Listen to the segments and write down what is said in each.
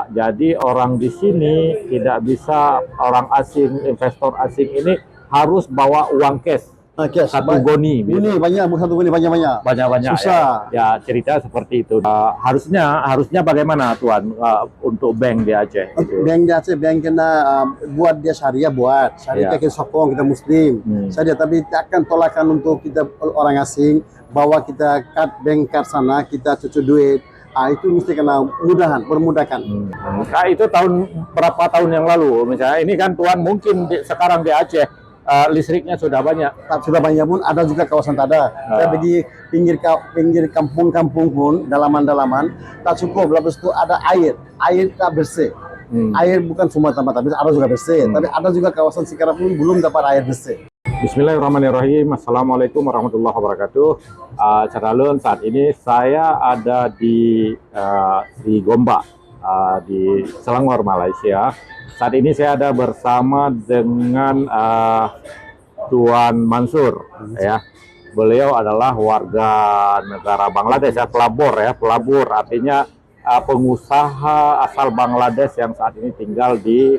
Jadi orang di sini tidak bisa, orang asing, investor asing ini harus bawa uang cash. Cash. Satu goni. Goni banyak, bukan satu goni banyak-banyak. Banyak-banyak. Susah. Ya, cerita seperti itu. Harusnya bagaimana Tuan untuk bank di Aceh? Bank di Aceh, bank kena buat dia syariah, kita sokong, kita muslim syariah, tapi akan tolakan untuk kita orang asing bawa kita bank card sana, kita cucu duit. Itu mesti kena permudahkan. Nah, itu berapa tahun yang lalu misalnya, ini kan Tuan mungkin sekarang di Aceh listriknya sudah banyak pun ada juga kawasan tak ada. Saya pergi pinggir kampung-kampung pun, dalaman-dalaman tak cukup, habis itu ada air tak bersih. Air bukan semua tempat, tapi ada juga bersih. Tapi ada juga kawasan sekarang pun belum dapat air bersih. Bismillahirrahmanirrahim. Assalamualaikum warahmatullahi wabarakatuh. Caralun, saat ini saya ada di Gombak, di Selangor, Malaysia. Saat ini saya ada bersama dengan Tuan Mansur, ya. Beliau adalah warga negara Bangladesh, pelabur, artinya pengusaha asal Bangladesh yang saat ini tinggal di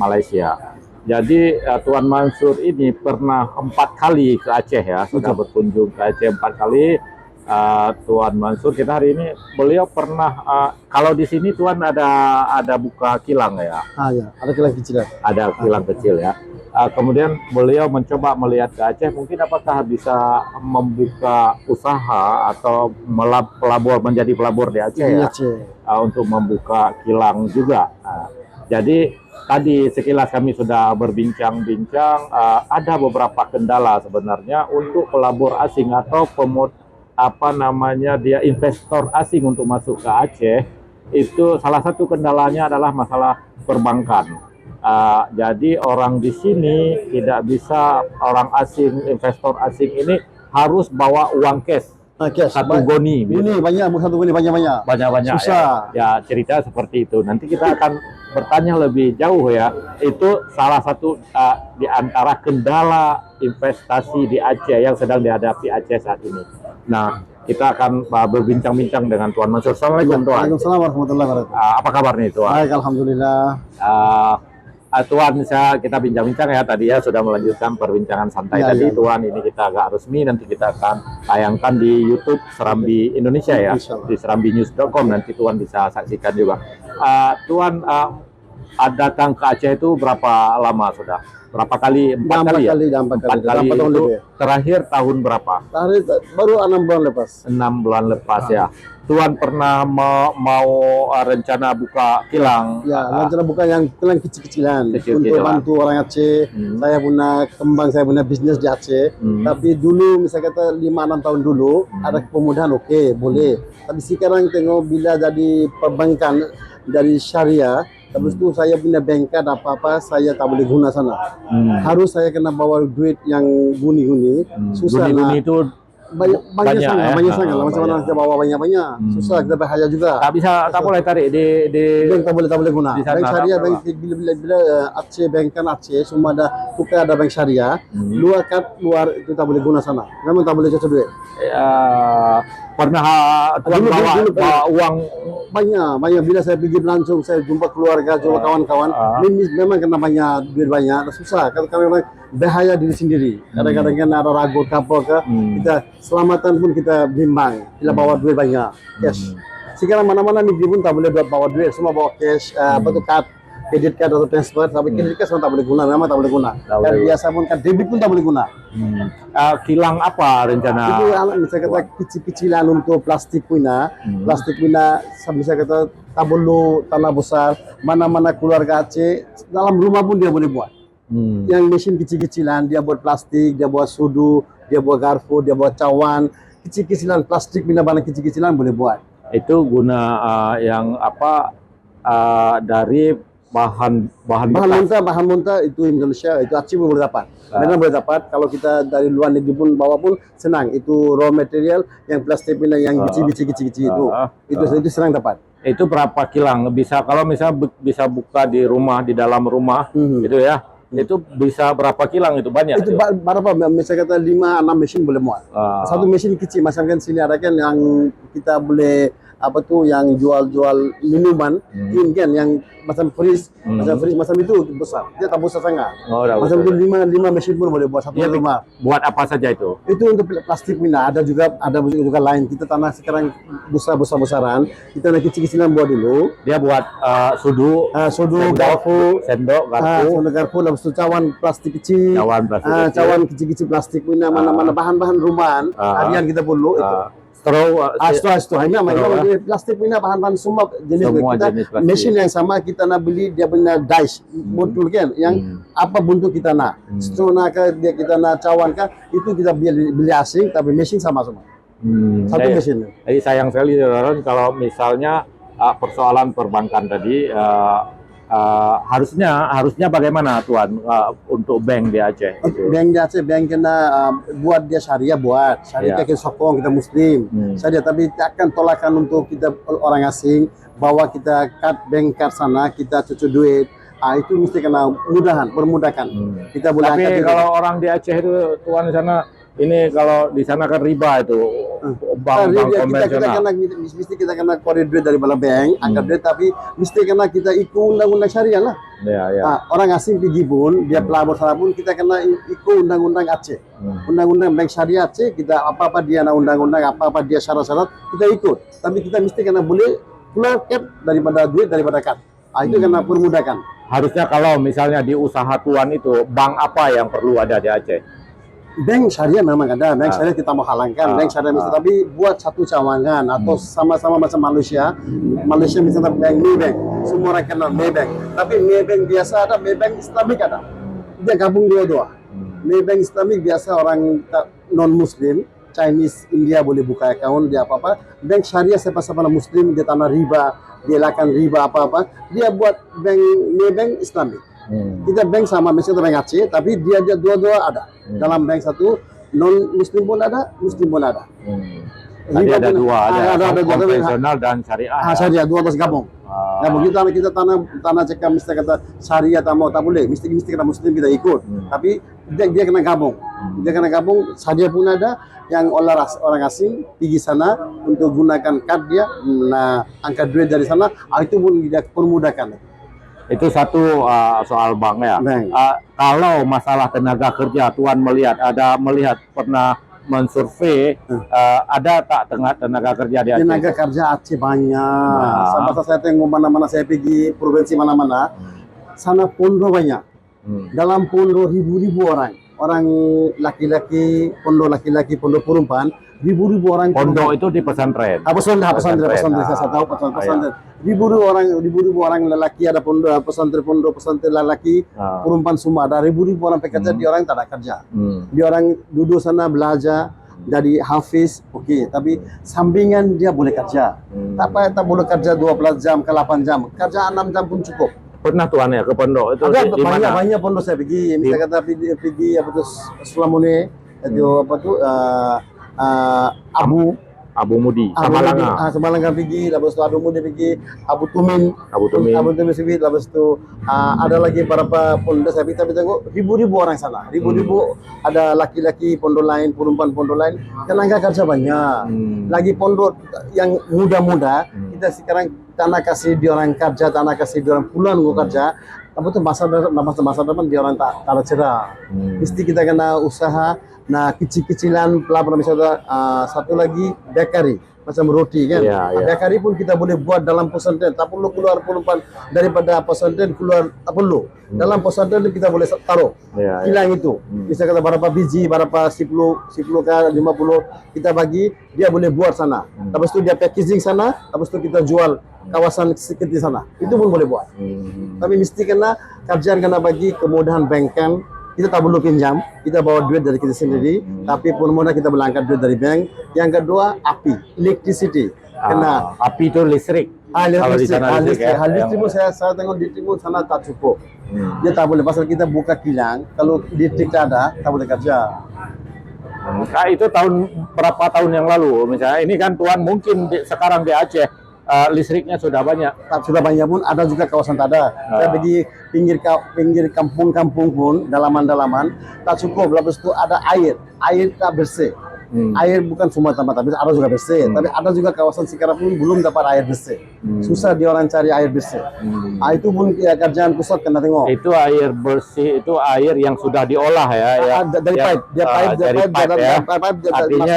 Malaysia. Jadi Tuan Mansur ini pernah 4 kali ke Aceh, ya, sudah berkunjung ke Aceh 4 kali. Tuan Mansur, kita hari ini, beliau pernah kalau di sini Tuan ada buka kilang, ya? Ya, ada kilang kecil. Ada kilang kecil, ya. Kemudian beliau mencoba melihat ke Aceh, mungkin apakah bisa membuka usaha atau menjadi pelabur di Aceh, ya? Untuk membuka kilang juga. Jadi tadi sekilas kami sudah berbincang-bincang, ada beberapa kendala sebenarnya untuk pelabur asing atau investor asing untuk masuk ke Aceh. Itu salah satu kendalanya adalah masalah perbankan. Jadi orang di sini tidak bisa, orang asing, investor asing ini harus bawa uang cash. Satu goni. Banyak, bukan satu goni banyak-banyak. Banyak-banyak. Susah. Ya, cerita seperti itu. Nanti kita akan bertanya lebih jauh, ya. Itu salah satu di antara kendala investasi di Aceh yang sedang dihadapi Aceh saat ini. Kita akan berbincang-bincang dengan Tuan Mansur. Assalamualaikum, Tuan. Waalaikumsalam warahmatullahi wabarakatuh. Apa kabar nih, Tuan? Baik, alhamdulillah. Tuan, kita bincang-bincang, ya, tadi, ya, sudah melanjutkan perbincangan santai tadi. Tuan, ini kita agak resmi, nanti kita akan tayangkan di YouTube Serambi Indonesia, ya, di serambinews.com. Nanti Tuan bisa saksikan juga. Tuan datang ke Aceh itu berapa lama sudah? Berapa kali? 4 kali, ya? 4 kali. Itu terakhir tahun berapa? Baru 6 bulan lepas. 6 bulan lepas, ya. Tuan pernah mau rencana buka kilang? Ya, rencana buka yang kilang kecil-kecilan untuk bantu orang Aceh. Saya punya bisnis di Aceh. Tapi dulu, misalnya kata 5-6 tahun dulu, ada kemudahan, boleh. Tapi sekarang tengok bila jadi perbankan dari syariah, habis itu saya punya bank card apa-apa, saya tak boleh guna sana. Harus saya kena bawa duit yang guni-guni. Susah. Guni-guni itu banyak sangat. Macam mana kita bawa banyak-banyak. Susah, kita bahaya juga. Tak boleh tarik di bank, tak boleh guna. Bank syariah, bila Aceh, bank kan Aceh, semua ada bank syariah. Luar itu tak boleh guna sana. Memang tak boleh cocok duit. Pernah Tuan bawa uang banyak. Bila saya pergi langsung, saya jumpa keluarga, jumpa kawan-kawan, memang kena duit banyak. Susah, karena memang bahaya diri sendiri. Kadang-kadang kan ada ragu kapal kita selamatan pun kita bimbang bila bawa duit banyak cash. Sekarang mana-mana negeri pun tak boleh bawa duit, semua bawa cash, kredit card atau transfer. Tapi kredit card tak boleh guna, memang tak boleh guna. Dan biasa pun debit pun tak boleh guna. Kilang apa rencana? Itu misalnya kata kecil-kecilan untuk plastik punya, bisa kata tabulu tanah besar, mana-mana keluarga Aceh dalam rumah pun dia boleh buat. Yang mesin kecil-kecilan, dia buat plastik, dia buat sudu, dia buat garpu, dia buat cawan, kecil-kecilan plastik, bina-bina kecil-kecilan boleh buat. Itu guna yang apa, dari bahan mentah itu Indonesia, itu Aceh pun boleh dapat. Memang boleh dapat. Kalau kita dari luar negeri pun bawa pun senang. Itu raw material yang plastik yang kecil-kecil itu senang dapat. Itu berapa kilang? Bisa kalau misalnya bisa buka di rumah, di dalam rumah, gitu, ya. Itu bisa berapa kilang? Itu banyak. Itu berapa? Misalnya kata 5-6 mesin boleh muat. Satu mesin kecil, macam kan sini ada kan yang kita boleh apa tuh yang jual-jual minuman, kan yang macam freeze, macam itu besar. Dia tak besar sangat. Oh, dah Macam betul. itu lima mesin pun boleh buat satu Dia rumah. buat apa saja itu? Itu untuk plastik mina. Ada juga lain. Kita tanah sekarang besar-besaran. Kita nak kecil-kecilan buat dulu. Dia buat sudu, Sudu, garpu, sendok, garpu, sudu garpu, lepas itu cawan plastik kecil. cawan plastik kecil. Cawan kecil-kecil plastik mina, mana-mana bahan-bahan rumahan. Harian kita perlu itu. Straw, Straw, ini plastik punya bahan-bahan semua jenis. Semua Kita jenis plastik. mesin yang sama kita nak beli dia punya dice modul kan, yang apa bentuk kita nak. Straw nak ke dia kita nak cawan ke, itu kita beli asing tapi mesin sama semua. Satu mesin. Jadi sayang sekali Ron, kalau misalnya persoalan perbankan tadi harusnya bagaimana Tuan untuk bank di Aceh? Gitu. Bank di Aceh, bank kena buat dia syariah kita sokong kita Muslim syariah, tapi akan tolakan untuk kita orang asing bawa kita bank card sana kita cucu duit. Itu mesti kena permudahkan. Kita boleh tapi angkat kalau orang di Aceh itu Tuan di sana, ini kalau di sana kan riba itu bank konvensional. Kita kena keluar duit dari bank, angkat duit, tapi mesti kena kita ikut undang-undang syariah lah. Orang asing pergi pun, dia pelabur sana pun, kita kena ikut undang-undang Aceh. Undang-undang bank syariah Aceh, kita apa-apa dia nak undang-undang, apa-apa dia syarat-syarat, kita ikut. Tapi kita mesti kena boleh keluar cap daripada duit, daripada kad. Itu kena permudahkan. Harusnya kalau misalnya di usaha Tuan itu, bank apa yang perlu ada di Aceh? Bank syariah memang ada, bank syariah kita mau halangkan, bank syariah mesti, tapi buat satu cawangan atau sama-sama macam Malaysia misalnya bank Maybank, semua orang kenal Maybank, tapi Maybank biasa ada, Maybank Islamik ada, dia gabung dua-dua. Maybank Islamik biasa orang non Muslim, Chinese, India boleh buka account, dia apa-apa. Bank syariah siapa-siapa Muslim, dia tanah riba, dia lakukan riba apa-apa, dia buat bank Maybank Islamik. Kita bank sama misalnya bank Aceh, tapi dia dua-dua ada. Dalam bank satu non Muslim pun ada, Muslim pun ada. Tadi ada dua, ada dua, konvensional dan syariah. Syariah dua atas gabung. Gabung kita tanah cekam mesti kata syariah tak mau, tak boleh. Mesti kita Muslim kita ikut. Tapi dia kena gabung. Dia kena gabung. Syariah pun ada yang orang asing pergi sana untuk gunakan kad dia, angkat duit dari sana. Itu pun dia permudahkan. Itu satu soal bank ya. Kalau masalah tenaga kerja, Tuan melihat pernah mensurvei, ada tak tenaga kerja di Aceh? Tenaga kerja Aceh banyak. Sampai saya tengok mana-mana saya pergi provinsi mana-mana, sana pondok banyak. Dalam pondok ribu-ribu orang laki-laki, pondok perempuan, ribu-ribu orang. Pondok itu di pesantren. Pesantren. Saya tahu pesantren. Ribu-ribu orang lelaki ada pesantren lelaki, perempuan semua ada. Ribu-ribu orang pekerja, dia orang tak ada kerja. Dia orang duduk sana belajar, jadi hafiz, tapi sampingan dia boleh kerja. Tak boleh kerja 12 jam ke 8 jam, kerja 6 jam pun cukup. Pernah Tuan ya ke pondok itu? Ada banyak pondok saya pergi. Misalnya kata pergi apa tuh Sulamune, itu apa tuh Abu Mudi, Samalanga pergi, lepas itu Abu Mudi pergi, Abu Tumin pergi, lepas itu ada lagi beberapa pondok saya pergi, tapi tengok ribu-ribu orang sana, ribu-ribu ada laki-laki pondok lain, perempuan pondok lain, tenaga kerja banyak. Lagi pondok yang muda-muda, kita sekarang tanah kasih dia orang kerja, tanah kasih dia orang pulang kerja. Apa tu masa depan dia orang tak ada cerah. Mesti kita kena usaha. Nah, kecil-kecilan pelabur misalnya satu lagi bakery macam roti kan. Bakery pun kita boleh buat dalam pesantren. Tak perlu keluar perempuan daripada pesantren keluar, tak perlu. Dalam pesantren kita boleh taruh kilang itu. Bisa kata berapa biji, berapa 10 ke 50 kita bagi, dia boleh buat sana. Lepas itu dia packaging sana, lepas itu kita jual kawasan sedikit di sana. Itu pun boleh buat. Tapi mesti kena kerjaan kena bagi kemudahan bankan. Kita tak perlu pinjam, kita bawa duit dari kita sendiri, tapi pun mudah kita berangkat duit dari bank. Yang kedua, api, electricity. Kena api itu listrik. Kalau di sana listrik pun saya tengok di timur sana tak cukup. Dia tak boleh, pasal kita buka kilang, kalau listrik ada, tak boleh kerja. Itu berapa tahun yang lalu misalnya, ini kan Tuan mungkin sekarang di Aceh listriknya sudah banyak. Sudah banyak pun ada juga kawasan tak ada. Saya pergi pinggir kampung-kampung pun dalaman-dalaman tak cukup. Lepas itu ada air tak bersih. air bukan semata-mata, ada juga bersih, tapi ada juga kawasan sekarang pun belum dapat air bersih. Susah dia orang cari air bersih. Itu pun ya, kerjaan pusat kena tengok. Itu air bersih, itu air yang sudah diolah ya, Dari pipe, dia dari pipe ya. Artinya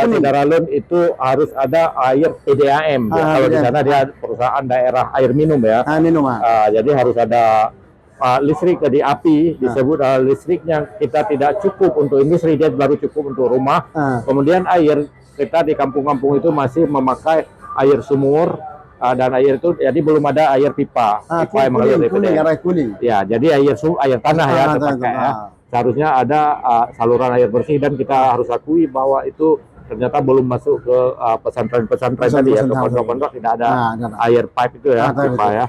ini Daralun itu harus ada air PDAM. Kalau di sana dia perusahaan daerah air minum ya. Minum. Jadi harus ada listrik di api, disebut listriknya kita tidak cukup untuk industri, dia baru cukup untuk rumah. Kemudian air kita di kampung-kampung itu masih memakai air sumur, dan air itu jadi belum ada air pipa yang mengalir dari PDAM. Ya, jadi air tanah ya terpakai ya. Seharusnya ada saluran air bersih, dan kita harus akui bahwa itu ternyata belum masuk ke pesantren-pesantren tadi ya, ke pondok-pondok tidak ada air pipe itu ya, pipa ya.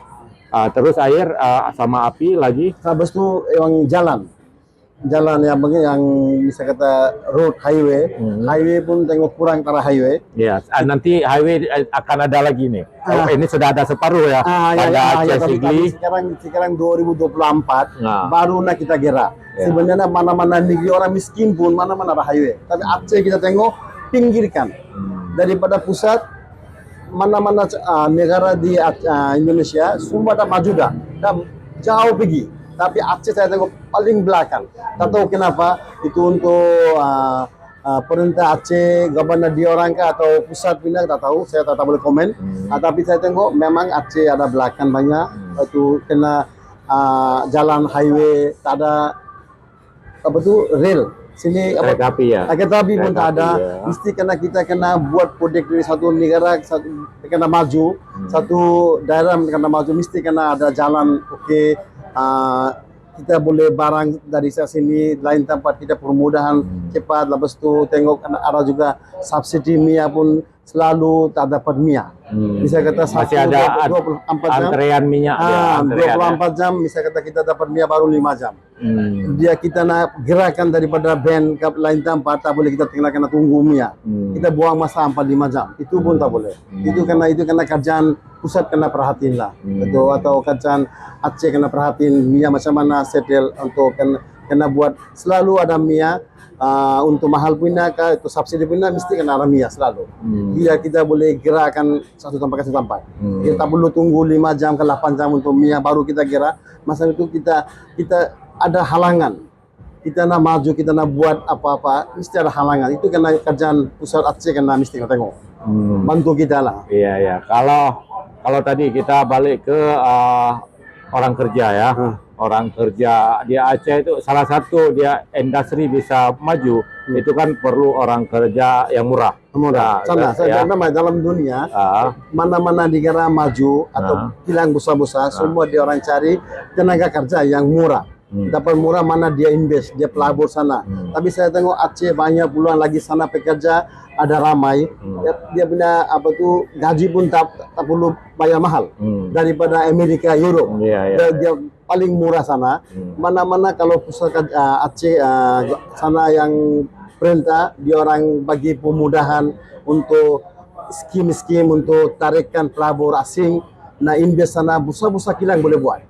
Terus air sama api lagi. Habis itu yang jalan yang bisa kata road highway, highway pun tengok kurang antara highway. Ya, nanti highway akan ada lagi nih. Ini sudah ada separuh ya. Pada Aceh Sigli. Sekarang 2024 baru nak kita gerak. Sebenarnya mana-mana negeri orang miskin pun mana-mana ada highway. Tapi Aceh kita tengok pinggirkan daripada pusat. Mana-mana negara di Indonesia semua dah maju dah jauh pergi, tapi Aceh saya tengok paling belakang. Tak tahu kenapa, itu untuk perintah Aceh, gubernur dia orang kah atau pusat pindah, tak tahu, saya tak boleh komen. Tapi saya tengok memang Aceh ada belakang banyak, itu kena jalan highway, tak ada apa tu rel. Sini kereta api ya. Kereta api pun tak ada. Mesti kita kena buat projek dari satu negara kena maju, satu daerah kena maju, mesti kena ada jalan okey. Kita boleh barang dari sini lain tempat, kita permudahan cepat. Lepas tu tengok ada juga subsidi minyak pun selalu tak dapat minyak. Bisa kata masih ada 24 jam antrean minyak 24 jam, bisa kata kita dapat minyak baru 5 jam. Dia kita nak gerakan daripada band ke lain tempat, tak boleh kita kena tunggu minyak. Kita buang masa 4-5 jam, itu pun tak boleh. Itu kena kerjaan pusat kena perhatiin lah. Betul, atau kerjaan Aceh kena perhatiin minyak macam mana settle untuk kena buat selalu ada minyak. Untuk mahal punya itu subsidi punya mesti kena ada minyak selalu. Biar kita boleh gerakkan satu tempat ke satu tempat. Kita tak perlu tunggu 5 jam ke 8 jam untuk minyak baru kita gerak. Masa itu kita ada halangan. Kita nak maju, kita nak buat apa-apa, mesti ada halangan. Itu kena kerjaan pusat Aceh kena mesti kita tengok. Bantu kita lah. Iya ya. Kalau tadi kita balik ke orang kerja ya. Orang kerja di Aceh itu salah satu dia industri bisa maju, itu kan perlu orang kerja yang murah. Sana dalam dunia mana-mana negara maju atau kilang besar-besar, semua dia orang cari tenaga kerja yang murah. Dapat murah mana dia invest, dia pelabur sana. Tapi saya tengok Aceh banyak puluhan lagi sana pekerja, ada ramai. Dia punya apa tu gaji pun tak perlu bayar mahal daripada Amerika, Europe. Dia paling murah sana. Mana-mana kalau pusat Aceh sana yang perintah, dia orang bagi pemudahan untuk skim untuk tarikan pelabur asing. Nah invest sana, besar-besar kilang boleh buat.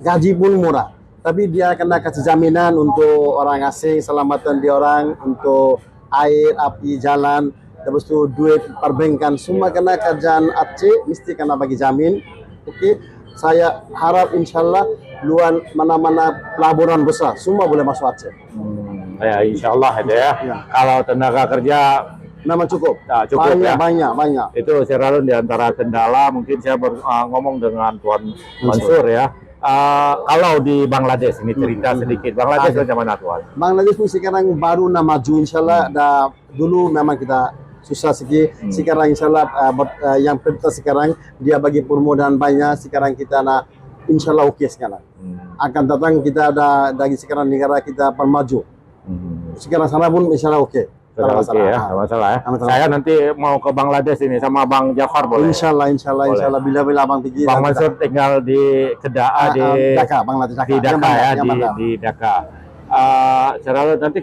Gaji pun murah. Tapi dia kena kasih jaminan untuk orang asing, selamatan dia orang, untuk air, api, jalan, lepas tu duit perbankan, semua kena kerjaan Aceh, mesti kena bagi jamin. Okey, saya harap insyaAllah luar mana-mana pelaburan besar, semua boleh masuk Aceh. Ya insyaAllah ya. Kalau tenaga kerja memang cukup banyak, ya. Banyak. Itu Syaralun di antara kendala. Mungkin saya ngomong dengan Tuan Mansur ya. Kalau di Bangladesh ini cerita sedikit. Bangladesh macam mana Tuan? Bangladesh pun sekarang baru nak maju insyaAllah. Dulu memang kita susah sikit. Sekarang insyaAllah yang prioritas sekarang dia bagi permudahan banyak. Sekarang kita nak insyaAllah okey sekarang. Akan datang kita ada dari sekarang negara kita permaju. Sekarang sana pun insyaAllah okey. Sudah oke ya, nggak masalah ya. Saya nanti mau ke Bangladesh ini sama Bang Jafar boleh? InsyaAllah bila Abang pergi. Bang Mansur tinggal di Kedah, di Dhaka, Bangladesh. Di Dhaka ya, di Dhaka. Nanti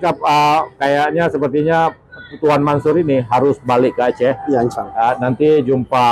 kayaknya sepertinya Tuan Mansur ini harus balik ke Aceh. Iya, insyaAllah. Nanti jumpa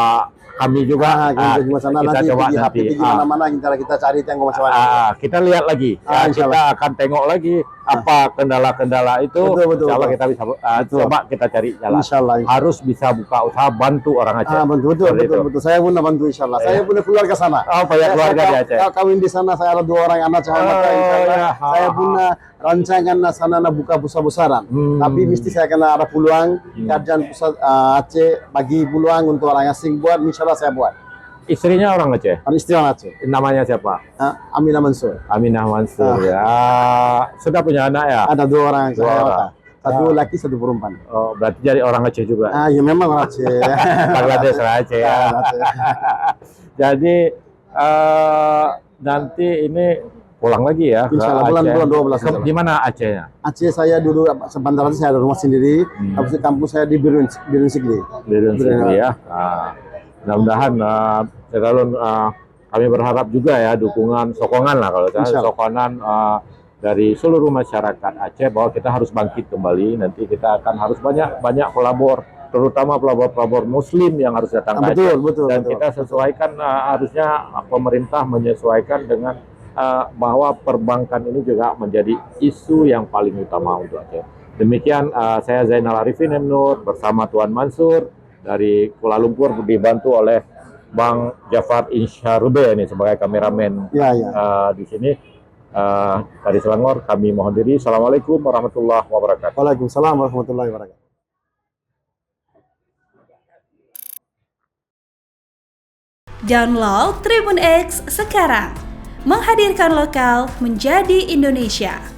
kami juga. Kita nanti coba pergi mana-mana kita cari tengok macam mana. Kita lihat lagi. Kita akan tengok lagi apa kendala-kendala itu, Betul, insya Allah betul. kita bisa Betul. coba kita cari jalan. Insya Allah. Harus bisa buka usaha, bantu orang Aceh. Betul, Seperti itu. betul. Saya pun bantu insya Allah. Saya punya keluarga sana. Oh, banyak keluarga di Aceh. Saya kawin di sana. Saya ada 2 orang anak cahaya mata. Insya Allah. ya. Saya punya rancangan sana buka besar-besaran. Tapi mesti saya kena ada peluang kerjaan pusat Aceh bagi peluang untuk orang asing buat. Insya Allah saya buat. Istrinya orang Aceh. Istri orang Aceh. Namanya siapa? Aminah Mansur. Aminah Mansur. Ya, sudah punya anak ya? Ada 2 orang Dua cahaya orang. mata. Satu laki, satu perempuan. Oh, berarti jadi orang Aceh juga. Ya memang orang Aceh. Bangladesh lah Aceh ya. Aceh. Jadi nanti ini pulang lagi ya ke Insya Allah, bulan Aceh. 12 insya Allah. Di mana Acehnya? Aceh saya dulu sebentar saya ada rumah sendiri. Habis itu kampung saya di Birun Sigli. Birun Sigli ya. Mudah-mudahan kami berharap juga ya dukungan, sokongan lah kalau saya, Insya Allah. sokongan dari seluruh masyarakat Aceh bahwa kita harus bangkit kembali. Nanti kita akan harus banyak pelabur, terutama pelabur Muslim yang harus datang ke Aceh. Betul. Dan kita sesuaikan, harusnya pemerintah menyesuaikan dengan bahwa perbankan ini juga menjadi isu yang paling utama untuk Aceh. Demikian saya Zainal Arifin M. Nur bersama Tuan Mansur dari Kuala Lumpur, dibantu oleh Bang Jafar Insharube ini sebagai kameramen di sini. Dari Selangor kami mohon diri. Assalamualaikum warahmatullahi wabarakatuh. Waalaikumsalam warahmatullahi wabarakatuh. Download Tribun X sekarang, menghadirkan lokal menjadi Indonesia.